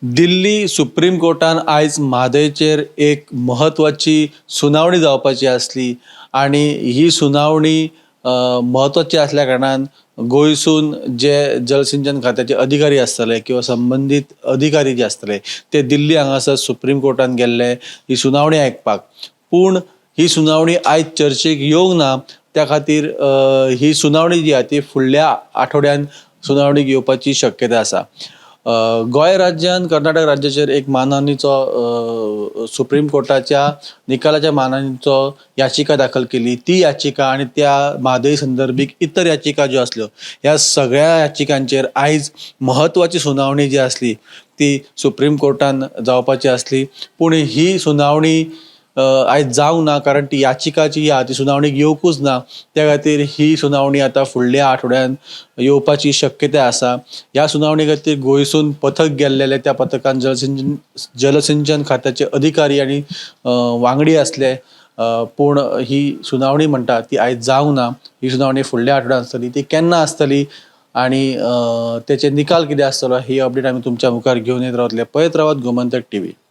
Delhi supreme कोर्टान आयज म्हादयचेर एक म्हत्वाची सुनावणी जावपाची आसली आणि ही सुनावणी म्हत्वाची असल्या कारणान गोंयसून जे जलसिंचन खात्याचे अधिकारी आसतले किंवा संबंधित अधिकारी जे आसतले ते दिल्ली हांगासर सुप्रीम कोर्टान गेल्ले ही सुनावणी आयकपाक. पूण ही सुनावणी आयज चर्चेक येवंक ना, त्या खातीर ही सुनावणी जी आसा ती फुडल्या आठवड्यान सुनावणीक येवपाची शक्यता आसा. गोंय राज्यान कर्नाटक राज्याचेर एक मानहानीचो सुप्रीम कोर्टाच्या निकालाच्या मानहानीचो याचिका दाखल केली. ती याचिका आणि त्या म्हादय संदर्भीक इतर याचिका ज्यो आसल्यो ह्या सगळ्या याचिकांचेर आयज म्हत्वाची सुनावणी जी आसली ती सुप्रीम कोर्टान जावपाची आसली. पूण ही सुनावणी आयज जावंक ना, कारण ती याचिका जी आहा ती सुनावणीक येवकूच ना. त्या खातीर ही सुनावणी आतां फुडल्या आठवड्यान येवपाची शक्यताय आसा. ह्या सुनावणी खातीर गोंयसून पथक गेल्लेले, त्या पथकान जलसिंचन खात्याचे अधिकारी आनी वांगडी आसले. पूण ही सुनावणी म्हणटा ती आयज जावंक ना. ही सुनावणी फुडल्या आठवड्यान आसतली. ती केन्ना आसतली आनी तेचे निकाल कितें आसतलो ही अपडेट आमी तुमच्या मुखार घेवन येत रावतले. पळयत रावात गोमंतक टीव्ही.